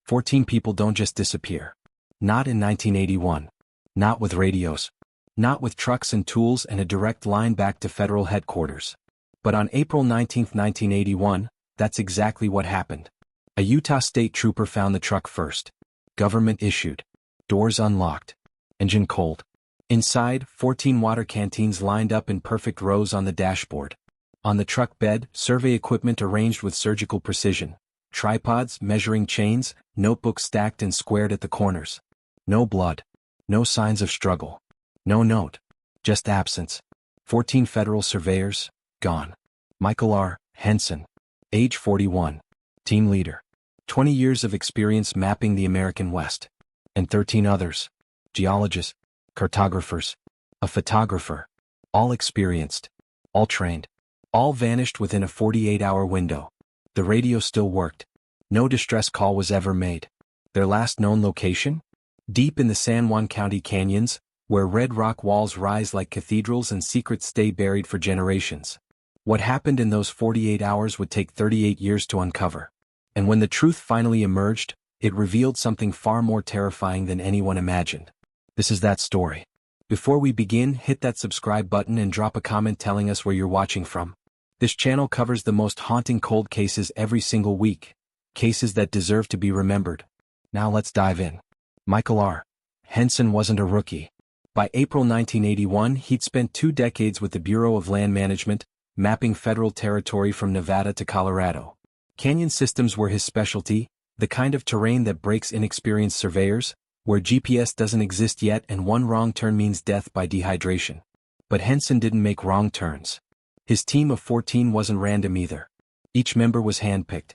14 people don't just disappear. Not in 1981. Not with radios. Not with trucks and tools and a direct line back to federal headquarters. But on April 19, 1981, that's exactly what happened. A Utah state trooper found the truck first. Government issued. Doors unlocked. Engine cold. Inside, 14 water canteens lined up in perfect rows on the dashboard. On the truck bed, survey equipment arranged with surgical precision. Tripods, measuring chains, notebooks stacked and squared at the corners. No blood. No signs of struggle. No note. Just absence. 14 federal surveyors, gone. Michael R. Henson. Age 41. Team leader. 20 years of experience mapping the American West. And 13 others. Geologists. Cartographers. A photographer. All experienced. All trained. All vanished within a 48-hour window. The radio still worked. No distress call was ever made. Their last known location? Deep in the San Juan County canyons, where red rock walls rise like cathedrals and secrets stay buried for generations. What happened in those 48 hours would take 38 years to uncover. And when the truth finally emerged, it revealed something far more terrifying than anyone imagined. This is that story. Before we begin, hit that subscribe button and drop a comment telling us where you're watching from. This channel covers the most haunting cold cases every single week. Cases that deserve to be remembered. Now let's dive in. Michael R. Henson wasn't a rookie. By April 1981, he'd spent 2 decades with the Bureau of Land Management, mapping federal territory from Nevada to Colorado. Canyon systems were his specialty, the kind of terrain that breaks inexperienced surveyors, where GPS doesn't exist yet and one wrong turn means death by dehydration. But Henson didn't make wrong turns. His team of 14 wasn't random either. Each member was handpicked.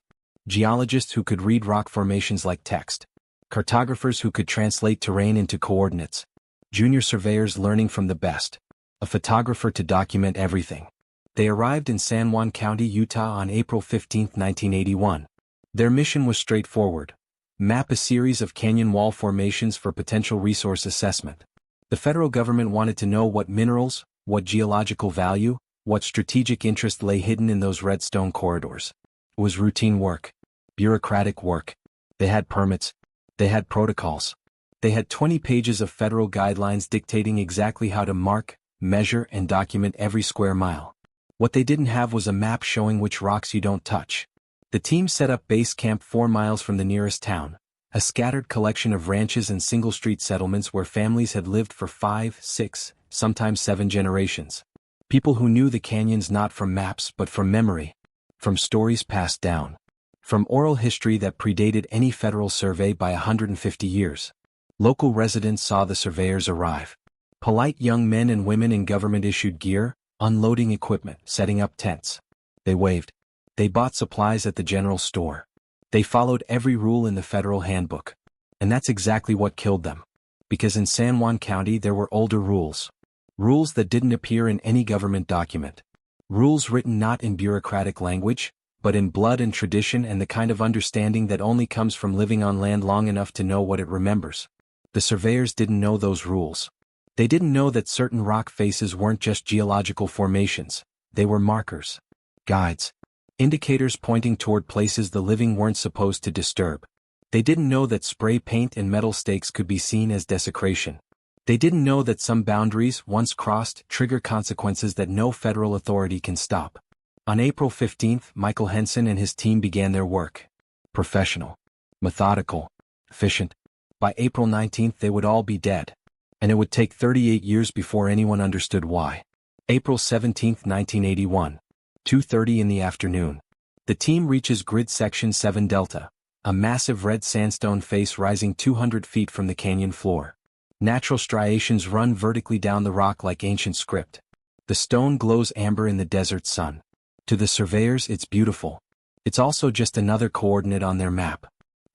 Geologists who could read rock formations like text. Cartographers who could translate terrain into coordinates. Junior surveyors learning from the best. A photographer to document everything. They arrived in San Juan County, Utah on April 15, 1981. Their mission was straightforward. Map a series of canyon wall formations for potential resource assessment. The federal government wanted to know what minerals, what geological value, what strategic interest lay hidden in those redstone corridors. It was routine work. Bureaucratic work. They had permits. They had protocols. They had 20 pages of federal guidelines dictating exactly how to mark, measure, and document every square mile. What they didn't have was a map showing which rocks you don't touch. The team set up base camp 4 miles from the nearest town, a scattered collection of ranches and single-street settlements where families had lived for 5, 6, sometimes 7 generations. People who knew the canyons not from maps but from memory, from stories passed down, from oral history that predated any federal survey by 150 years. Local residents saw the surveyors arrive. Polite young men and women in government-issued gear, unloading equipment, setting up tents. They waved. They bought supplies at the general store. They followed every rule in the federal handbook. And that's exactly what killed them. Because in San Juan County there were older rules. Rules that didn't appear in any government document. Rules written not in bureaucratic language, but in blood and tradition and the kind of understanding that only comes from living on land long enough to know what it remembers. The surveyors didn't know those rules. They didn't know that certain rock faces weren't just geological formations, they were markers. Guides. Indicators pointing toward places the living weren't supposed to disturb. They didn't know that spray paint and metal stakes could be seen as desecration. They didn't know that some boundaries, once crossed, trigger consequences that no federal authority can stop. On April 15, Michael Henson and his team began their work. Professional. Methodical. Efficient. By April 19 they would all be dead. And it would take 38 years before anyone understood why. April 17, 1981. 2:30 in the afternoon. The team reaches grid section 7 Delta, a massive red sandstone face rising 200 feet from the canyon floor. Natural striations run vertically down the rock like ancient script. The stone glows amber in the desert sun. To the surveyors it's beautiful. It's also just another coordinate on their map.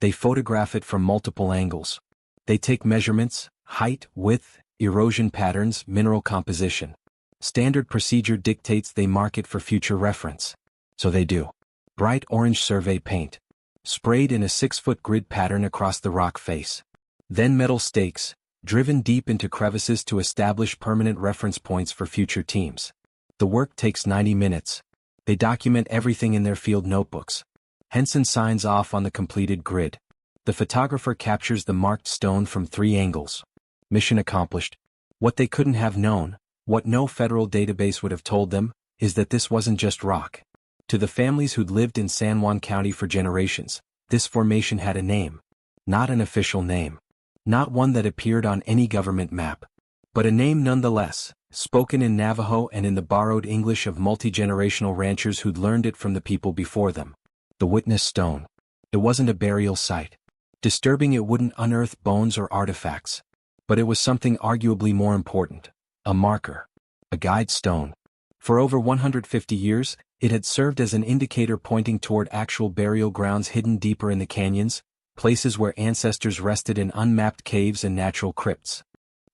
They photograph it from multiple angles. They take measurements, height, width, erosion patterns, mineral composition. Standard procedure dictates they mark it for future reference. So they do. Bright orange survey paint. Sprayed in a 6-foot grid pattern across the rock face. Then metal stakes, driven deep into crevices to establish permanent reference points for future teams. The work takes 90 minutes. They document everything in their field notebooks. Henson signs off on the completed grid. The photographer captures the marked stone from 3 angles. Mission accomplished. What they couldn't have known, what no federal database would have told them, is that this wasn't just rock. To the families who'd lived in San Juan County for generations, this formation had a name. Not an official name. Not one that appeared on any government map. But a name nonetheless, spoken in Navajo and in the borrowed English of multi-generational ranchers who'd learned it from the people before them. The Witness Stone. It wasn't a burial site. Disturbing, it wouldn't unearth bones or artifacts. But it was something arguably more important. A marker. A guide stone. For over 150 years, it had served as an indicator pointing toward actual burial grounds hidden deeper in the canyons, places where ancestors rested in unmapped caves and natural crypts.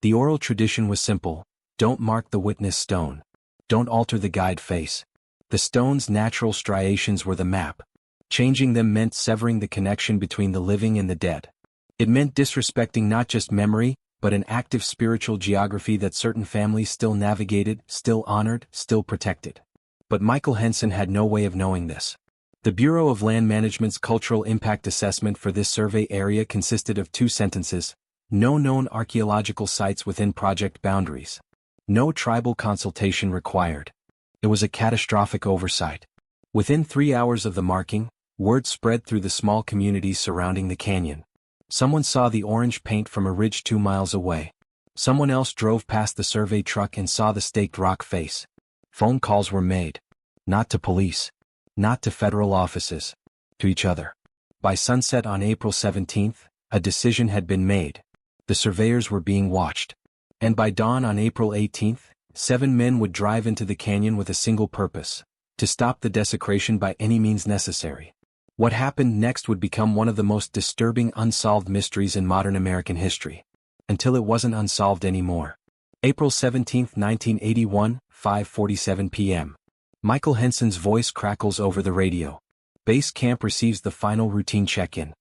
The oral tradition was simple: don't mark the witness stone. Don't alter the guide face. The stone's natural striations were the map. Changing them meant severing the connection between the living and the dead. It meant disrespecting not just memory, but an active spiritual geography that certain families still navigated, still honored, still protected. But Michael Henson had no way of knowing this. The Bureau of Land Management's cultural impact assessment for this survey area consisted of 2 sentences: no known archaeological sites within project boundaries. No tribal consultation required. It was a catastrophic oversight. Within 3 hours of the marking, word spread through the small communities surrounding the canyon. Someone saw the orange paint from a ridge 2 miles away. Someone else drove past the survey truck and saw the staked rock face. Phone calls were made. Not to police. Not to federal offices. To each other. By sunset on April 17th, a decision had been made. The surveyors were being watched. And by dawn on April 18th, 7 men would drive into the canyon with a single purpose: to stop the desecration by any means necessary. What happened next would become one of the most disturbing unsolved mysteries in modern American history. Until it wasn't unsolved anymore. April 17, 1981, 5:47 p.m. Michael Henson's voice crackles over the radio. Base camp receives the final routine check-in.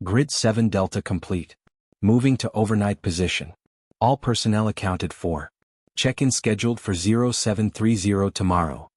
Grid 7 Delta complete. Moving to overnight position. All personnel accounted for. Check-in scheduled for 0730 tomorrow.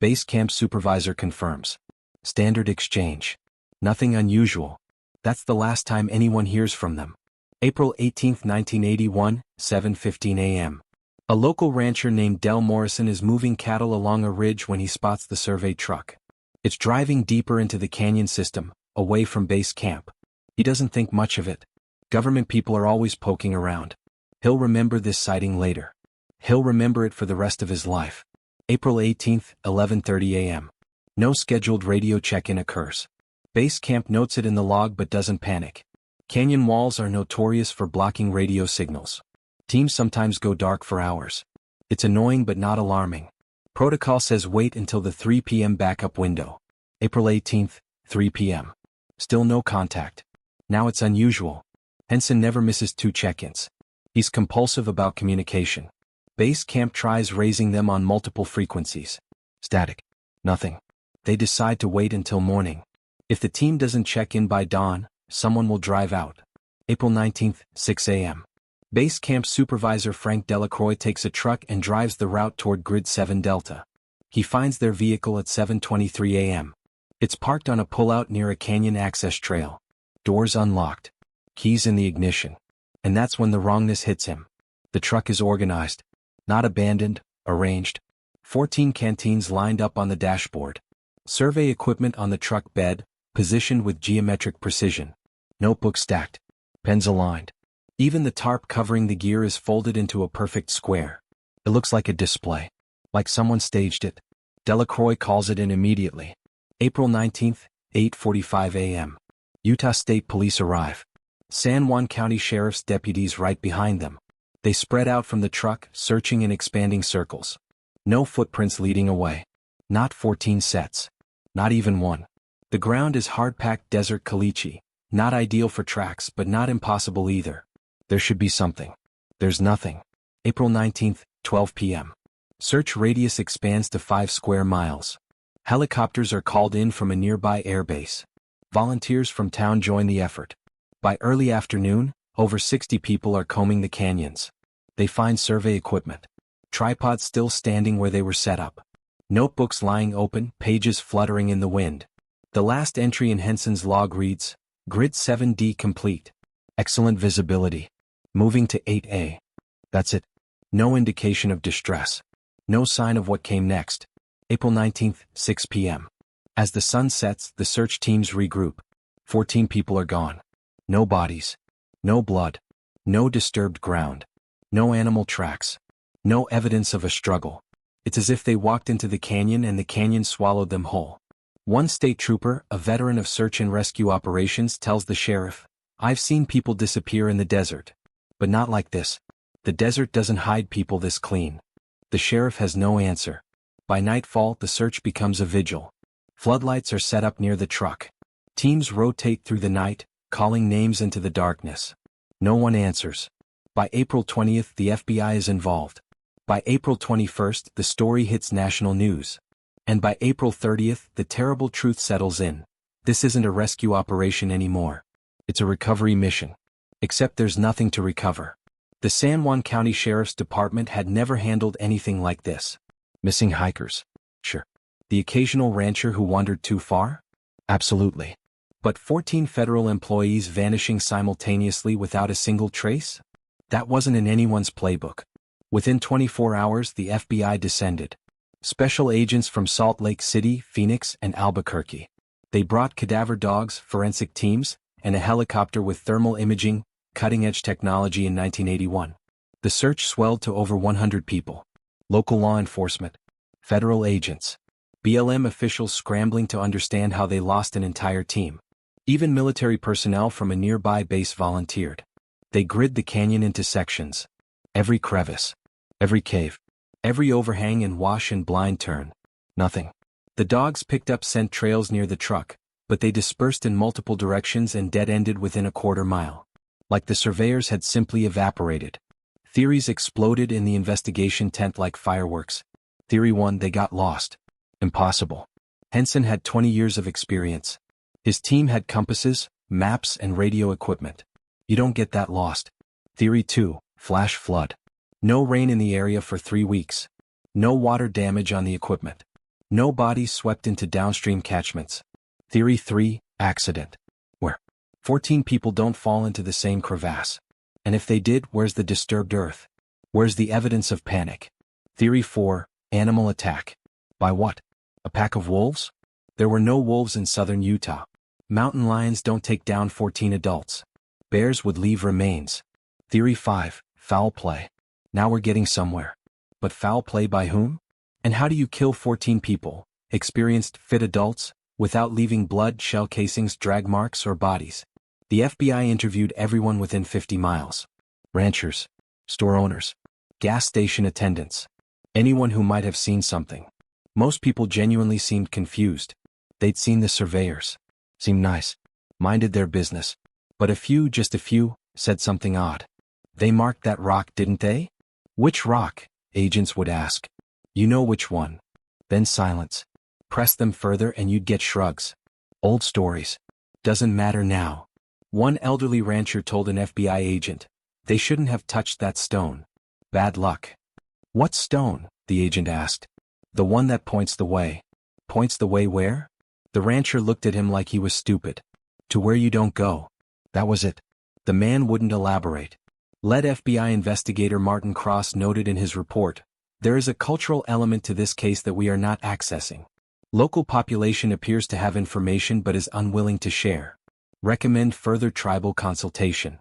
Base camp supervisor confirms. Standard exchange. Nothing unusual. That's the last time anyone hears from them. April 18, 1981, 7:15 a.m. A local rancher named Del Morrison is moving cattle along a ridge when he spots the survey truck. It's driving deeper into the canyon system, away from base camp. He doesn't think much of it. Government people are always poking around. He'll remember this sighting later. He'll remember it for the rest of his life. April 18, 11:30 a.m. No scheduled radio check-in occurs. Base camp notes it in the log but doesn't panic. Canyon walls are notorious for blocking radio signals. Teams sometimes go dark for hours. It's annoying but not alarming. Protocol says wait until the 3 p.m. backup window. April 18, 3 p.m. Still no contact. Now it's unusual. Henson never misses 2 check-ins. He's compulsive about communication. Base camp tries raising them on multiple frequencies. Static. Nothing. They decide to wait until morning. If the team doesn't check in by dawn, someone will drive out. April 19, 6 a.m. Base camp supervisor Frank Delacroix takes a truck and drives the route toward Grid 7 Delta. He finds their vehicle at 7:23 a.m. It's parked on a pullout near a canyon access trail. Doors unlocked. Keys in the ignition. And that's when the wrongness hits him. The truck is organized. Not abandoned, arranged. 14 canteens lined up on the dashboard. Survey equipment on the truck bed, positioned with geometric precision. Notebooks stacked. Pens aligned. Even the tarp covering the gear is folded into a perfect square. It looks like a display. Like someone staged it. Delacroix calls it in immediately. April 19, 8:45 a.m. Utah State Police arrive. San Juan County Sheriff's deputies right behind them. They spread out from the truck, searching in expanding circles. No footprints leading away. Not 14 sets. Not even one. The ground is hard-packed desert caliche, not ideal for tracks but not impossible either. There should be something. There's nothing. April 19, 12 p.m. Search radius expands to 5 square miles. Helicopters are called in from a nearby airbase. Volunteers from town join the effort. By early afternoon, over 60 people are combing the canyons. They find survey equipment. Tripods still standing where they were set up. Notebooks lying open, pages fluttering in the wind. The last entry in Henson's log reads, Grid 7D complete. Excellent visibility. Moving to 8A. That's it. No indication of distress. No sign of what came next. April 19th, 6 p.m. As the sun sets, the search teams regroup. 14 people are gone. No bodies. No blood. No disturbed ground. No animal tracks. No evidence of a struggle. It's as if they walked into the canyon and the canyon swallowed them whole. One state trooper, a veteran of search and rescue operations, tells the sheriff, "I've seen people disappear in the desert. But not like this. The desert doesn't hide people this clean." The sheriff has no answer. By nightfall, the search becomes a vigil. Floodlights are set up near the truck. Teams rotate through the night, calling names into the darkness. No one answers. By April 20th, the FBI is involved. By April 21st, the story hits national news. And by April 30th, the terrible truth settles in. This isn't a rescue operation anymore. It's a recovery mission. Except there's nothing to recover. The San Juan County Sheriff's Department had never handled anything like this. Missing hikers? Sure. The occasional rancher who wandered too far? Absolutely. But 14 federal employees vanishing simultaneously without a single trace? That wasn't in anyone's playbook. Within 24 hours, the FBI descended. Special agents from Salt Lake City, Phoenix, and Albuquerque. They brought cadaver dogs, forensic teams, and a helicopter with thermal imaging, cutting-edge technology in 1981. The search swelled to over 100 people. Local law enforcement, federal agents, BLM officials scrambling to understand how they lost an entire team. Even military personnel from a nearby base volunteered. They grid the canyon into sections. Every crevice, every cave, every overhang and wash and blind turn. Nothing. The dogs picked up scent trails near the truck, but they dispersed in multiple directions and dead-ended within a quarter mile. Like the surveyors had simply evaporated. Theories exploded in the investigation tent like fireworks. Theory 1: they got lost. Impossible. Henson had 20 years of experience. His team had compasses, maps, and radio equipment. You don't get that lost. Theory 2: flash flood. No rain in the area for 3 weeks. No water damage on the equipment. No bodies swept into downstream catchments. Theory 3: accident. Where? 14 people don't fall into the same crevasse. And if they did, where's the disturbed earth? Where's the evidence of panic? Theory 4: animal attack. By what? A pack of wolves? There were no wolves in southern Utah. Mountain lions don't take down 14 adults. Bears would leave remains. Theory 5: foul play. Now we're getting somewhere. But foul play by whom? And how do you kill 14 people, experienced, fit adults, without leaving blood, shell casings, drag marks, or bodies? The FBI interviewed everyone within 50 miles. Ranchers, store owners, gas station attendants, anyone who might have seen something. Most people genuinely seemed confused. They'd seen the surveyors. Seemed nice. Minded their business. But a few, just a few, said something odd. They marked that rock, didn't they? Which rock? Agents would ask. You know which one. Then silence. Press them further and you'd get shrugs. Old stories. Doesn't matter now. One elderly rancher told an FBI agent, they shouldn't have touched that stone. Bad luck. What stone? The agent asked. The one that points the way. Points the way where? The rancher looked at him like he was stupid. To where you don't go. That was it. The man wouldn't elaborate. Lead FBI investigator Martin Cross noted in his report, there is a cultural element to this case that we are not accessing. Local population appears to have information but is unwilling to share. Recommend further tribal consultation.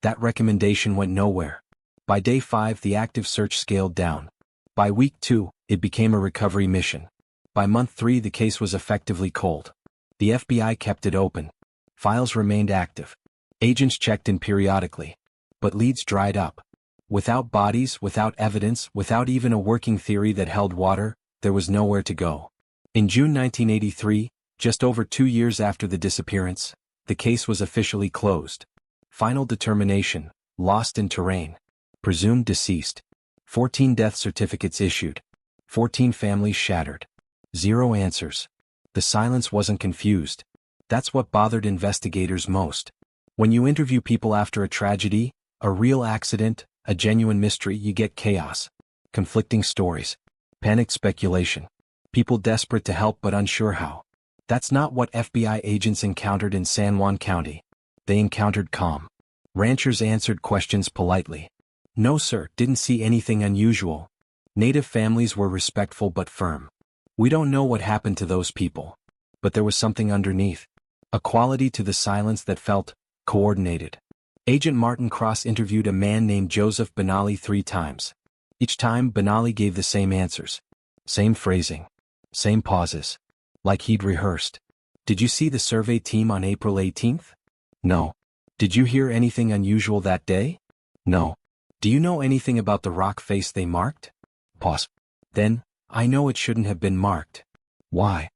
That recommendation went nowhere. By day 5, the active search scaled down. By week 2, it became a recovery mission. By month 3, the case was effectively cold. The FBI kept it open. Files remained active. Agents checked in periodically. But leads dried up. Without bodies, without evidence, without even a working theory that held water, there was nowhere to go. In June 1983, just over 2 years after the disappearance, the case was officially closed. Final determination: lost in terrain. Presumed deceased. 14 death certificates issued. 14 families shattered. 0 answers. The silence wasn't confused. That's what bothered investigators most. When you interview people after a tragedy, a real accident, a genuine mystery, you get chaos. Conflicting stories. Panicked speculation. People desperate to help but unsure how. That's not what FBI agents encountered in San Juan County. They encountered calm. Ranchers answered questions politely. No sir, didn't see anything unusual. Native families were respectful but firm. We don't know what happened to those people. But there was something underneath. A quality to the silence that felt coordinated. Agent Martin Cross interviewed a man named Joseph Benally 3 times. Each time Benally gave the same answers. Same phrasing. Same pauses. Like he'd rehearsed. Did you see the survey team on April 18th? No. Did you hear anything unusual that day? No. Do you know anything about the rock face they marked? Pause. Then, I know it shouldn't have been marked. Why?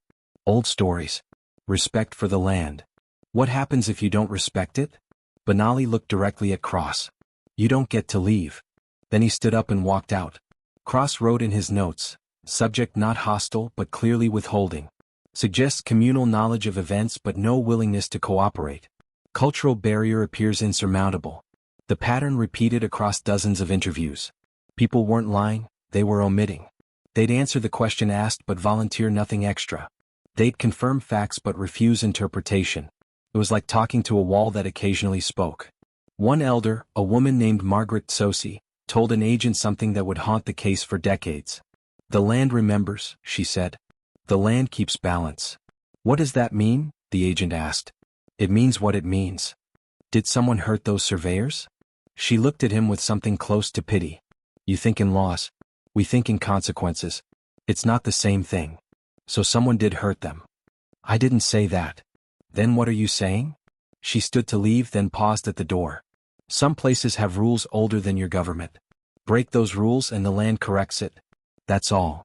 Old stories. Respect for the land. What happens if you don't respect it? Benally looked directly at Cross. You don't get to leave. Then he stood up and walked out. Cross wrote in his notes, subject not hostile but clearly withholding. Suggests communal knowledge of events but no willingness to cooperate. Cultural barrier appears insurmountable. The pattern repeated across dozens of interviews. People weren't lying, they were omitting. They'd answer the question asked but volunteer nothing extra. They'd confirm facts but refuse interpretation. It was like talking to a wall that occasionally spoke. One elder, a woman named Margaret Tsosi, told an agent something that would haunt the case for decades. The land remembers, she said. The land keeps balance. What does that mean? The agent asked. It means what it means. Did someone hurt those surveyors? She looked at him with something close to pity. You think in laws. We think in consequences. It's not the same thing. So someone did hurt them. I didn't say that. Then what are you saying? She stood to leave, then paused at the door. Some places have rules older than your government. Break those rules and the land corrects it. That's all.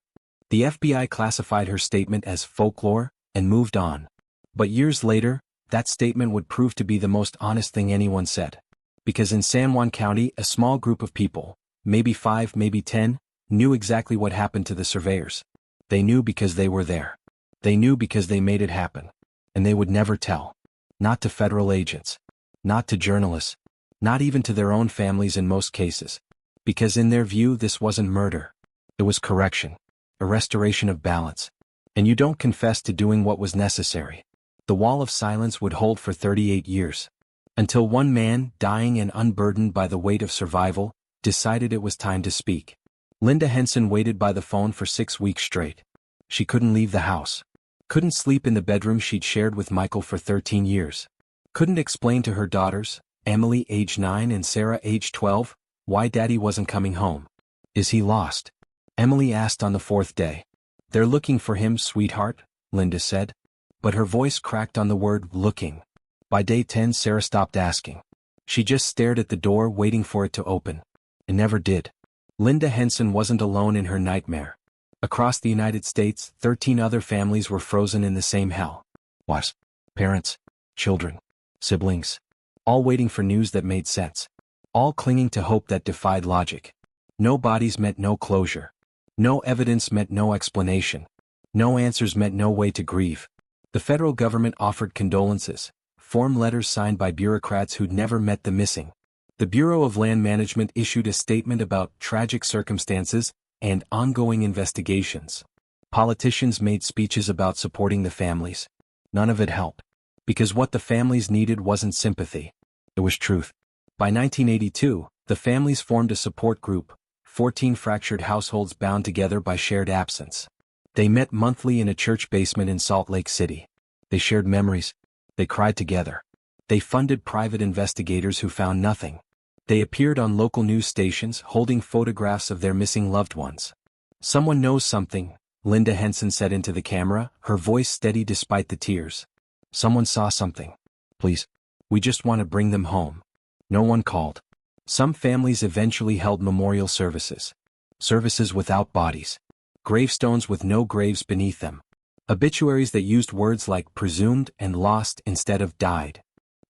The FBI classified her statement as folklore and moved on. But years later, that statement would prove to be the most honest thing anyone said. Because in San Juan County, a small group of people, maybe 5, maybe 10, knew exactly what happened to the surveyors. They knew because they were there. They knew because they made it happen. And they would never tell. Not to federal agents. Not to journalists. Not even to their own families in most cases. Because in their view this wasn't murder. It was correction. A restoration of balance. And you don't confess to doing what was necessary. The wall of silence would hold for 38 years. Until one man, dying and unburdened by the weight of survival, decided it was time to speak. Linda Henson waited by the phone for 6 weeks straight. She couldn't leave the house. Couldn't sleep in the bedroom she'd shared with Michael for 13 years. Couldn't explain to her daughters, Emily age 9 and Sarah age 12, why Daddy wasn't coming home. Is he lost? Emily asked on the 4th day. They're looking for him, sweetheart, Linda said. But her voice cracked on the word looking. By day 10 Sarah stopped asking. She just stared at the door waiting for it to open. It never did. Linda Henson wasn't alone in her nightmare. Across the United States, 13 other families were frozen in the same hell. What? Parents, children, siblings. All waiting for news that made sense. All clinging to hope that defied logic. No bodies meant no closure. No evidence meant no explanation. No answers meant no way to grieve. The federal government offered condolences, form letters signed by bureaucrats who'd never met the missing. The Bureau of Land Management issued a statement about tragic circumstances and ongoing investigations. Politicians made speeches about supporting the families. None of it helped. Because what the families needed wasn't sympathy. It was truth. By 1982, the families formed a support group, 14 fractured households bound together by shared absence. They met monthly in a church basement in Salt Lake City. They shared memories. They cried together. They funded private investigators who found nothing. They appeared on local news stations holding photographs of their missing loved ones. Someone knows something, Linda Henson said into the camera, her voice steady despite the tears. Someone saw something. Please. We just want to bring them home. No one called. Some families eventually held memorial services. Services without bodies. Gravestones with no graves beneath them. Obituaries that used words like presumed and lost instead of died.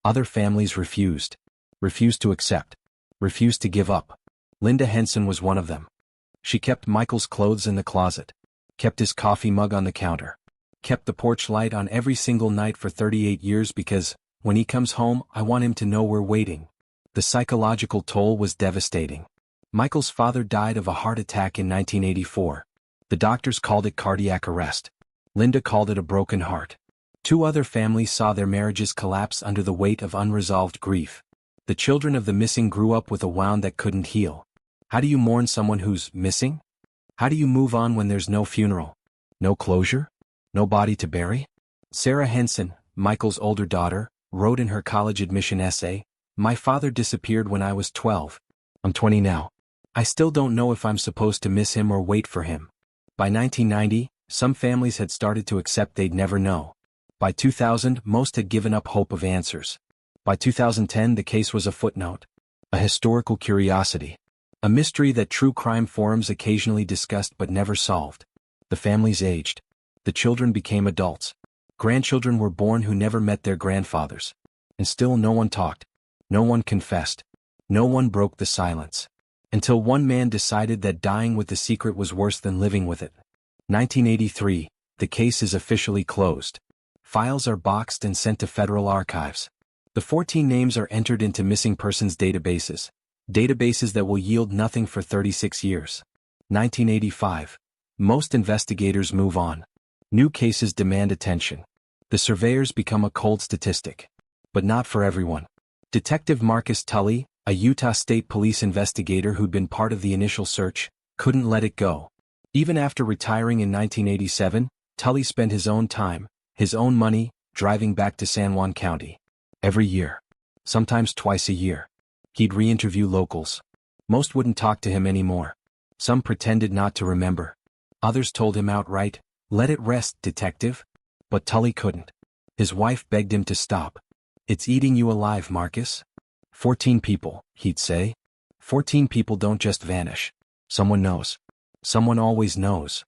Other families refused. Refused to accept. Refused to give up. Linda Henson was one of them. She kept Michael's clothes in the closet. Kept his coffee mug on the counter. Kept the porch light on every single night for 38 years because, when he comes home, I want him to know we're waiting. The psychological toll was devastating. Michael's father died of a heart attack in 1984. The doctors called it cardiac arrest. Linda called it a broken heart. 2 other families saw their marriages collapse under the weight of unresolved grief. The children of the missing grew up with a wound that couldn't heal. How do you mourn someone who's missing? How do you move on when there's no funeral? No closure? No body to bury? Sarah Henson, Michael's older daughter, wrote in her college admission essay, "My father disappeared when I was 12. I'm 20 now. I still don't know if I'm supposed to miss him or wait for him." By 1990, some families had started to accept they'd never know. By 2000, most had given up hope of answers. By 2010, the case was a footnote, a historical curiosity, a mystery that true crime forums occasionally discussed but never solved. The families aged. The children became adults. Grandchildren were born who never met their grandfathers. And still no one talked. No one confessed. No one broke the silence. Until one man decided that dying with the secret was worse than living with it. 1983, the case is officially closed. Files are boxed and sent to federal archives. The 14 names are entered into missing persons databases. Databases that will yield nothing for 36 years. 1985. Most investigators move on. New cases demand attention. The surveyors become a cold statistic. But not for everyone. Detective Marcus Tully, a Utah State Police investigator who'd been part of the initial search, couldn't let it go. Even after retiring in 1987, Tully spent his own time, his own money, driving back to San Juan County. Every year. Sometimes twice a year. He'd re-interview locals. Most wouldn't talk to him anymore. Some pretended not to remember. Others told him outright, "Let it rest, detective." But Tully couldn't. His wife begged him to stop. "It's eating you alive, Marcus." 14 people, he'd say. 14 people don't just vanish. Someone knows. Someone always knows.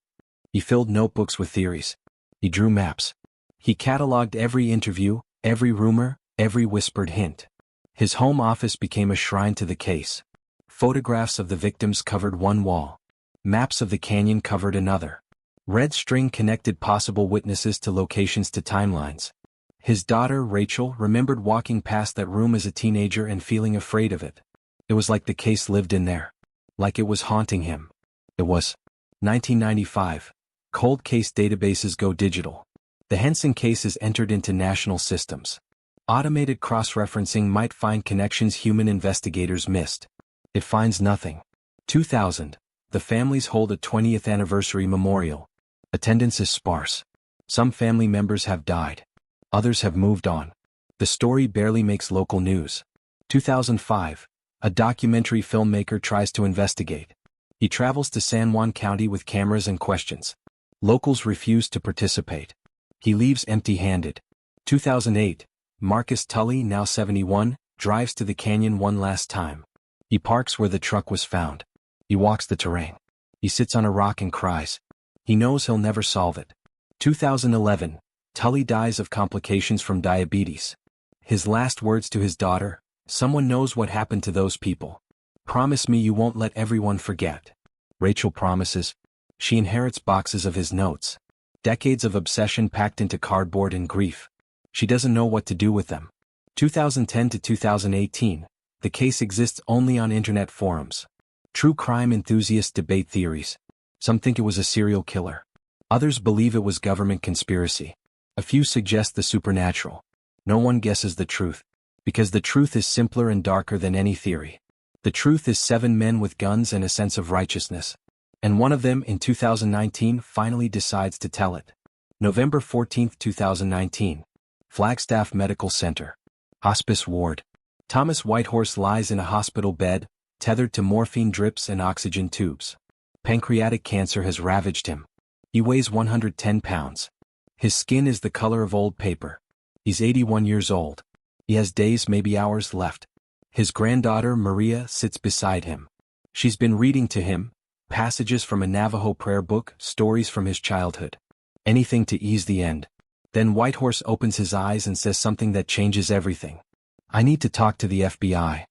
He filled notebooks with theories. He drew maps. He cataloged every interview, every rumor, every whispered hint. His home office became a shrine to the case. Photographs of the victims covered one wall. Maps of the canyon covered another. Red string connected possible witnesses to locations to timelines. His daughter, Rachel, remembered walking past that room as a teenager and feeling afraid of it. It was like the case lived in there. Like it was haunting him. It was. 1995. Cold case databases go digital. The Henson case is entered into national systems. Automated cross-referencing might find connections human investigators missed. It finds nothing. 2000. The families hold a 20th anniversary memorial. Attendance is sparse. Some family members have died. Others have moved on. The story barely makes local news. 2005. A documentary filmmaker tries to investigate. He travels to San Juan County with cameras and questions. Locals refuse to participate. He leaves empty-handed. 2008. Marcus Tully, now 71, drives to the canyon one last time. He parks where the truck was found. He walks the terrain. He sits on a rock and cries. He knows he'll never solve it. 2011. Tully dies of complications from diabetes. His last words to his daughter, "Someone knows what happened to those people. Promise me you won't let everyone forget." Rachel promises. She inherits boxes of his notes. Decades of obsession packed into cardboard and grief. She doesn't know what to do with them. 2010 to 2018. The case exists only on internet forums. True crime enthusiasts debate theories. Some think it was a serial killer. Others believe it was government conspiracy. A few suggest the supernatural. No one guesses the truth. Because the truth is simpler and darker than any theory. The truth is 7 men with guns and a sense of righteousness. And one of them, in 2019, finally decides to tell it. November 14, 2019. Flagstaff Medical Center. Hospice ward. Thomas Whitehorse lies in a hospital bed, tethered to morphine drips and oxygen tubes. Pancreatic cancer has ravaged him. He weighs 110 pounds. His skin is the color of old paper. He's 81 years old. He has days, maybe hours left. His granddaughter, Maria, sits beside him. She's been reading to him, passages from a Navajo prayer book, stories from his childhood. Anything to ease the end. Then Whitehorse opens his eyes and says something that changes everything. "I need to talk to the FBI."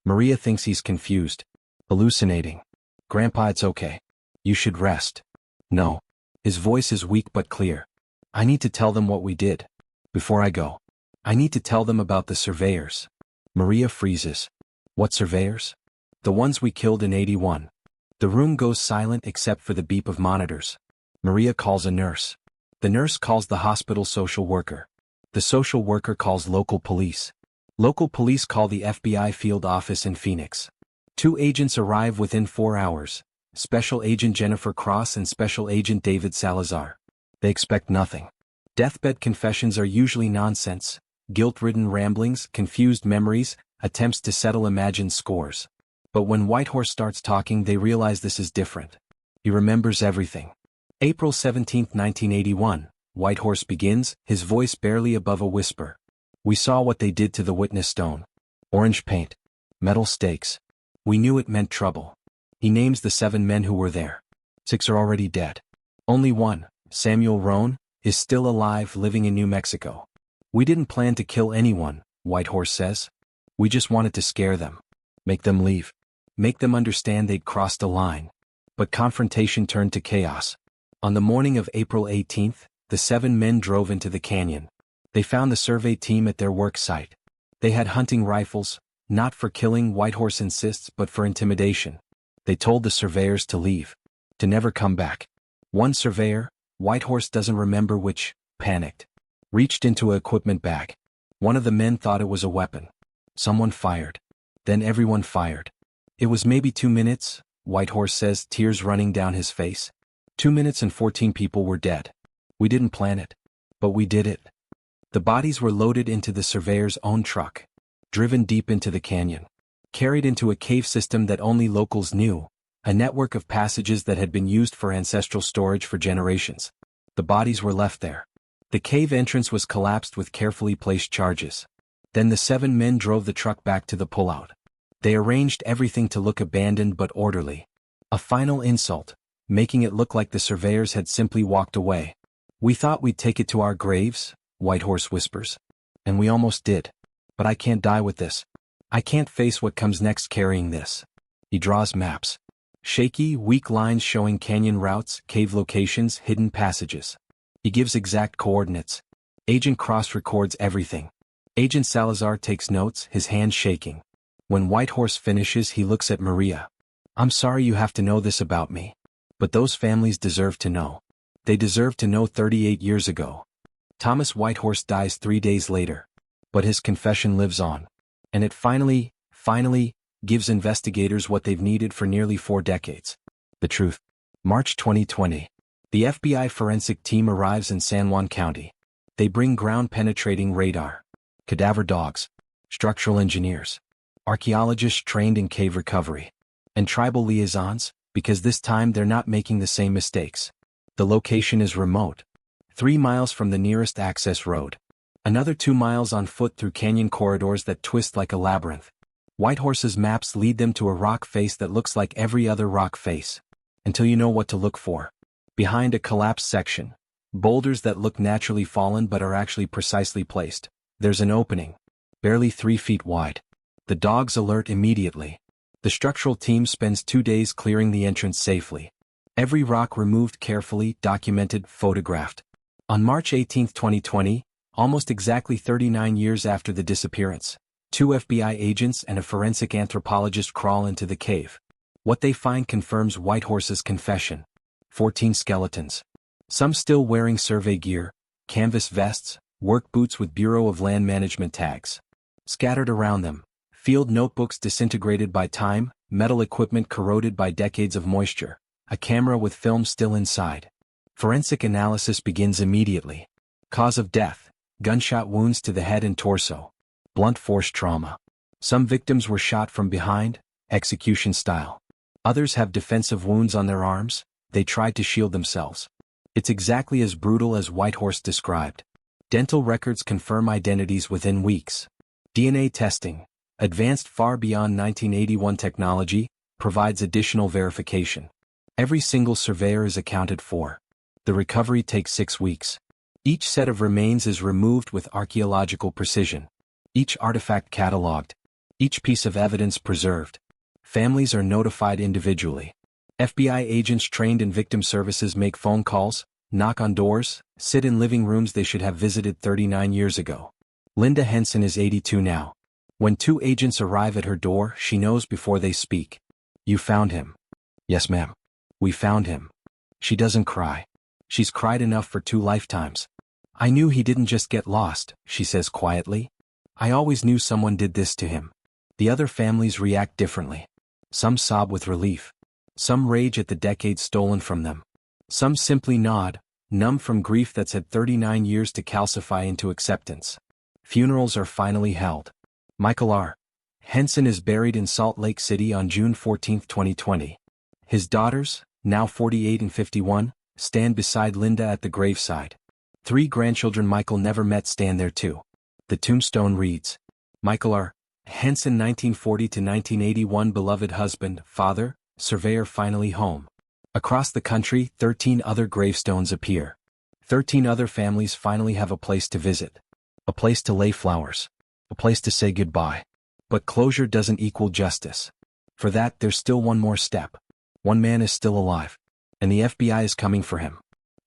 Maria thinks he's confused. Hallucinating. "Grandpa, it's okay. You should rest." "No." His voice is weak but clear. "I need to tell them what we did. Before I go. I need to tell them about the surveyors." Maria freezes. "What surveyors?" "The ones we killed in 81. The room goes silent except for the beep of monitors. Maria calls a nurse. The nurse calls the hospital social worker. The social worker calls local police. Local police call the FBI field office in Phoenix. 2 agents arrive within 4 hours, Special Agent Jennifer Cross and Special Agent David Salazar. They expect nothing. Deathbed confessions are usually nonsense, guilt-ridden ramblings, confused memories, attempts to settle imagined scores. But when Whitehorse starts talking, they realize this is different. He remembers everything. April 17, 1981, Whitehorse begins, his voice barely above a whisper. We saw what they did to the witness stone. Orange paint. Metal stakes. We knew it meant trouble. He names the 7 men who were there. 6 are already dead. Only one, Samuel Roan, is still alive, living in New Mexico. We didn't plan to kill anyone, Whitehorse says. We just wanted to scare them. Make them leave. Make them understand they'd crossed a line. But confrontation turned to chaos. On the morning of April 18th, the 7 men drove into the canyon. They found the survey team at their work site. They had hunting rifles, not for killing, Whitehorse insists, but for intimidation. They told the surveyors to leave, to never come back. One surveyor, Whitehorse doesn't remember which, panicked. Reached into an equipment bag. One of the men thought it was a weapon. Someone fired. Then everyone fired. It was maybe 2 minutes, Whitehorse says, tears running down his face. 2 minutes and 14 people were dead. We didn't plan it. But we did it. The bodies were loaded into the surveyor's own truck. Driven deep into the canyon. Carried into a cave system that only locals knew. A network of passages that had been used for ancestral storage for generations. The bodies were left there. The cave entrance was collapsed with carefully placed charges. Then the 7 men drove the truck back to the pullout. They arranged everything to look abandoned but orderly. A final insult, making it look like the surveyors had simply walked away. We thought we'd take it to our graves, Whitehorse whispers. And we almost did. But I can't die with this. I can't face what comes next carrying this. He draws maps. Shaky, weak lines showing canyon routes, cave locations, hidden passages. He gives exact coordinates. Agent Cross records everything. Agent Salazar takes notes, his hand shaking. When Whitehorse finishes, he looks at Maria. I'm sorry you have to know this about me. But those families deserve to know. They deserve to know 38 years ago. Thomas Whitehorse dies 3 days later. But his confession lives on. And it finally, gives investigators what they've needed for nearly 4 decades. The truth. March 2020. The FBI forensic team arrives in San Juan County. They bring ground-penetrating radar. Cadaver dogs. Structural engineers. Archaeologists trained in cave recovery. And tribal liaisons, because this time they're not making the same mistakes. The location is remote. 3 miles from the nearest access road. Another 2 miles on foot through canyon corridors that twist like a labyrinth. Whitehorse's maps lead them to a rock face that looks like every other rock face. Until you know what to look for. Behind a collapsed section. Boulders that look naturally fallen but are actually precisely placed. There's an opening. Barely 3 feet wide. The dogs alert immediately. The structural team spends 2 days clearing the entrance safely. Every rock removed carefully, documented, photographed. On March 18, 2020, almost exactly 39 years after the disappearance, 2 FBI agents and a forensic anthropologist crawl into the cave. What they find confirms Whitehorse's confession. 14 skeletons. Some still wearing survey gear, canvas vests, work boots with Bureau of Land Management tags. Scattered around them, field notebooks disintegrated by time, metal equipment corroded by decades of moisture, a camera with film still inside. Forensic analysis begins immediately. Cause of death, gunshot wounds to the head and torso. Blunt force trauma. Some victims were shot from behind, execution style. Others have defensive wounds on their arms, they tried to shield themselves. It's exactly as brutal as Whitehorse described. Dental records confirm identities within weeks. DNA testing, advanced far beyond 1981 technology, provides additional verification. Every single surveyor is accounted for. The recovery takes 6 weeks. Each set of remains is removed with archaeological precision. Each artifact catalogued. Each piece of evidence preserved. Families are notified individually. FBI agents trained in victim services make phone calls, knock on doors, sit in living rooms they should have visited 39 years ago. Linda Henson is 82 now. When 2 agents arrive at her door, she knows before they speak. You found him. Yes, ma'am. We found him. She doesn't cry. She's cried enough for 2 lifetimes. "I knew he didn't just get lost," she says quietly. "I always knew someone did this to him." The other families react differently. Some sob with relief. Some rage at the decades stolen from them. Some simply nod, numb from grief that's had 39 years to calcify into acceptance. Funerals are finally held. Michael R. Henson is buried in Salt Lake City on June 14, 2020. His daughters, now 48 and 51, stand beside Linda at the graveside. 3 grandchildren Michael never met stand there too. The tombstone reads, "Michael R. Henson 1940 to 1981 beloved husband, father, surveyor finally home." Across the country, 13 other gravestones appear. 13 other families finally have a place to visit. A place to lay flowers. A place to say goodbye. But closure doesn't equal justice. For that, there's still one more step. One man is still alive. And the FBI is coming for him.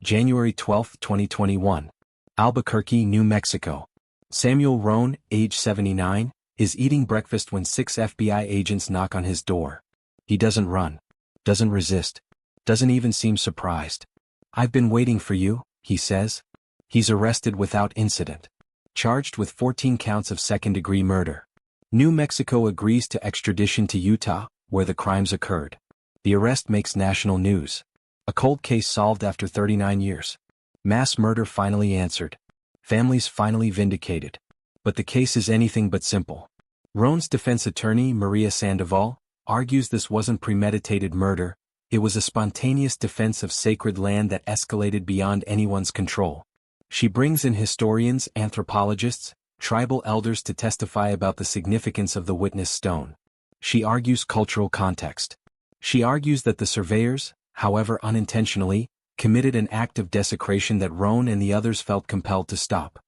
January 12, 2021. Albuquerque, New Mexico. Samuel Roan, age 79, is eating breakfast when 6 FBI agents knock on his door. He doesn't run. Doesn't resist. Doesn't even seem surprised. "I've been waiting for you," he says. He's arrested without incident. Charged with 14 counts of second-degree murder. New Mexico agrees to extradition to Utah, where the crimes occurred. The arrest makes national news. A cold case solved after 39 years. Mass murder finally answered. Families finally vindicated. But the case is anything but simple. Roan's defense attorney, Maria Sandoval, argues this wasn't premeditated murder, it was a spontaneous defense of sacred land that escalated beyond anyone's control. She brings in historians, anthropologists, tribal elders to testify about the significance of the witness stone. She argues cultural context. She argues that the surveyors, however unintentionally, committed an act of desecration that Roan and the others felt compelled to stop.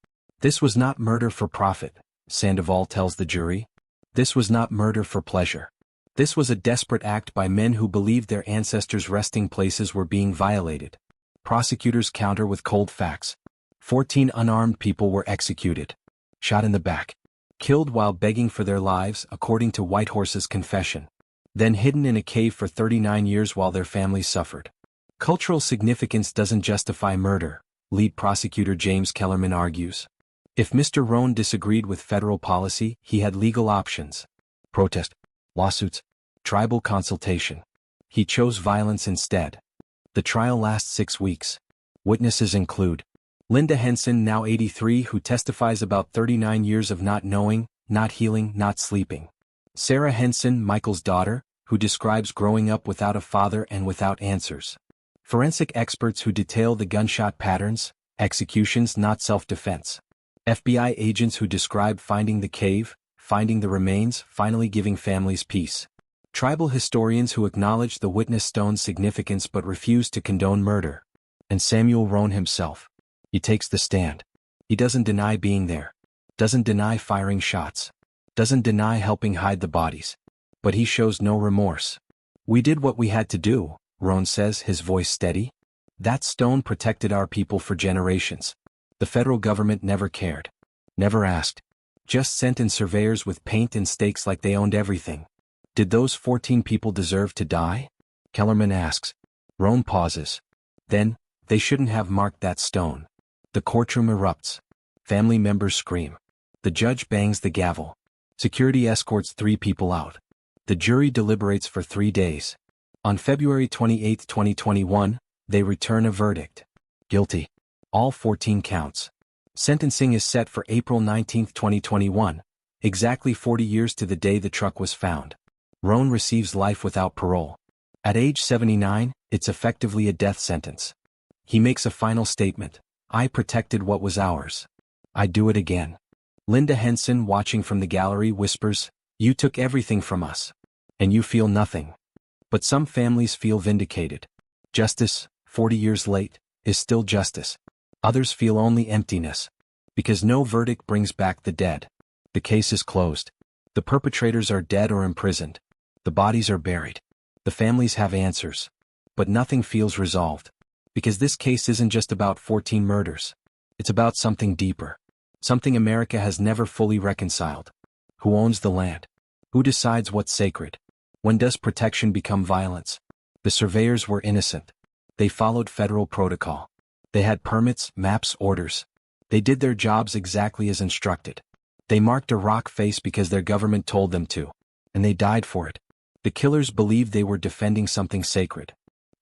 This was not murder for profit, Sandoval tells the jury. This was not murder for pleasure. This was a desperate act by men who believed their ancestors' resting places were being violated. Prosecutors counter with cold facts. 14 unarmed people were executed. Shot in the back. Killed while begging for their lives, according to Whitehorse's confession. Then hidden in a cave for 39 years while their families suffered. Cultural significance doesn't justify murder, lead prosecutor James Kellerman argues. If Mr. Roan disagreed with federal policy, he had legal options. Protest. Lawsuits. Tribal consultation. He chose violence instead. The trial lasts 6 weeks. Witnesses include Linda Henson, now 83, who testifies about 39 years of not knowing, not healing, not sleeping. Sarah Henson, Michael's daughter, who describes growing up without a father and without answers. Forensic experts who detail the gunshot patterns, executions, not self-defense. FBI agents who describe finding the cave, finding the remains, finally giving families peace. Tribal historians who acknowledge the witness stone's significance but refuse to condone murder. And Samuel Roan himself. He takes the stand. He doesn't deny being there. Doesn't deny firing shots. Doesn't deny helping hide the bodies. But he shows no remorse. "We did what we had to do," Roan says, his voice steady. "That stone protected our people for generations. The federal government never cared. Never asked. Just sent in surveyors with paint and stakes like they owned everything. Did those 14 people deserve to die?" Kellerman asks. Roan pauses. Then, "They shouldn't have marked that stone." The courtroom erupts. Family members scream. The judge bangs the gavel. Security escorts 3 people out. The jury deliberates for 3 days. On February 28, 2021, they return a verdict. Guilty. All 14 counts. Sentencing is set for April 19, 2021, exactly 40 years to the day the truck was found. Roan receives life without parole. At age 79, it's effectively a death sentence. He makes a final statement. "I protected what was ours. I'd do it again." Linda Henson, watching from the gallery, whispers, "You took everything from us. And you feel nothing." But some families feel vindicated. Justice, 40 years late, is still justice. Others feel only emptiness. Because no verdict brings back the dead. The case is closed. The perpetrators are dead or imprisoned. The bodies are buried. The families have answers. But nothing feels resolved. Because this case isn't just about 14 murders. It's about something deeper. Something America has never fully reconciled. Who owns the land? Who decides what's sacred? When does protection become violence? The surveyors were innocent. They followed federal protocol. They had permits, maps, orders. They did their jobs exactly as instructed. They marked a rock face because their government told them to. And they died for it. The killers believed they were defending something sacred.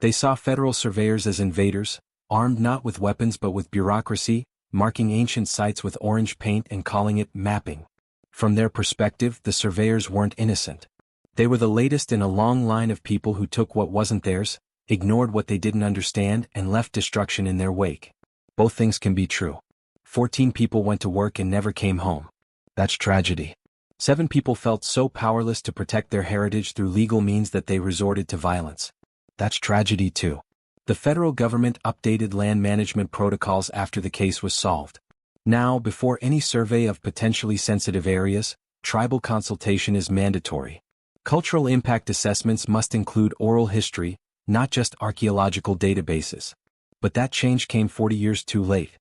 They saw federal surveyors as invaders, armed not with weapons but with bureaucracy, marking ancient sites with orange paint and calling it mapping. From their perspective, the surveyors weren't innocent. They were the latest in a long line of people who took what wasn't theirs, ignored what they didn't understand, and left destruction in their wake. Both things can be true. 14 people went to work and never came home. That's tragedy. 7 people felt so powerless to protect their heritage through legal means that they resorted to violence. That's tragedy too. The federal government updated land management protocols after the case was solved. Now, before any survey of potentially sensitive areas, tribal consultation is mandatory. Cultural impact assessments must include oral history, not just archaeological databases. But that change came 40 years too late.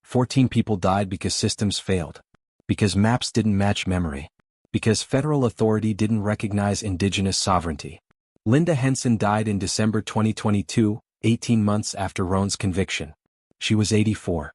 14 people died because systems failed. Because maps didn't match memory. Because federal authority didn't recognize indigenous sovereignty. Linda Henson died in December 2022, 18 months after Roan's conviction. She was 84.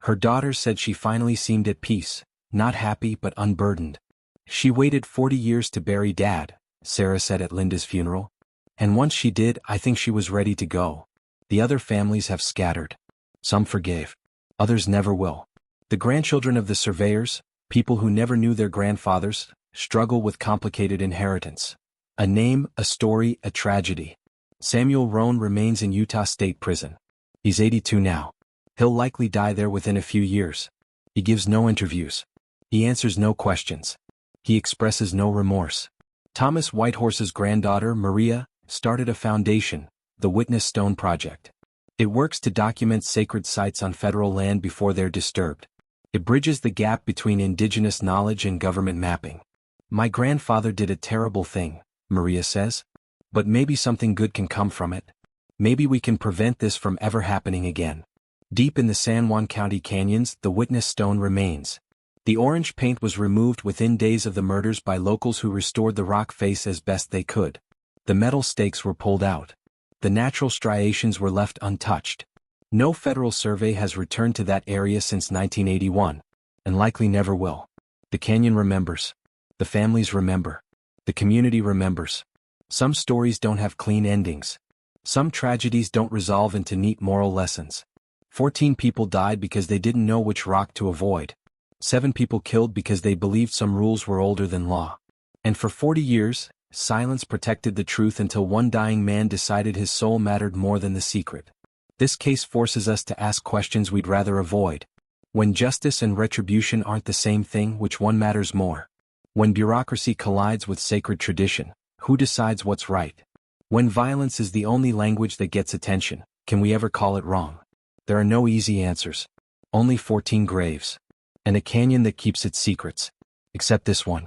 Her daughter said she finally seemed at peace, not happy but unburdened. She waited 40 years to bury Dad, Sarah said at Linda's funeral. And once she did, I think she was ready to go. The other families have scattered. Some forgave. Others never will. The grandchildren of the surveyors, people who never knew their grandfathers, struggle with complicated inheritance. A name, a story, a tragedy. Samuel Roan remains in Utah State Prison. He's 82 now. He'll likely die there within a few years. He gives no interviews. He answers no questions. He expresses no remorse. Thomas Whitehorse's granddaughter, Maria, started a foundation, the Witness Stone Project. It works to document sacred sites on federal land before they're disturbed. It bridges the gap between indigenous knowledge and government mapping. My grandfather did a terrible thing, Maria says. But maybe something good can come from it. Maybe we can prevent this from ever happening again. Deep in the San Juan County canyons, the Witness Stone remains. The orange paint was removed within days of the murders by locals who restored the rock face as best they could. The metal stakes were pulled out. The natural striations were left untouched. No federal survey has returned to that area since 1981, and likely never will. The canyon remembers. The families remember. The community remembers. Some stories don't have clean endings. Some tragedies don't resolve into neat moral lessons. 14 people died because they didn't know which rock to avoid. 7 people killed because they believed some rules were older than law. And for 40 years, silence protected the truth until one dying man decided his soul mattered more than the secret. This case forces us to ask questions we'd rather avoid. When justice and retribution aren't the same thing, which one matters more? When bureaucracy collides with sacred tradition, who decides what's right? When violence is the only language that gets attention, can we ever call it wrong? There are no easy answers. Only 14 graves. And a canyon that keeps its secrets. Except this one.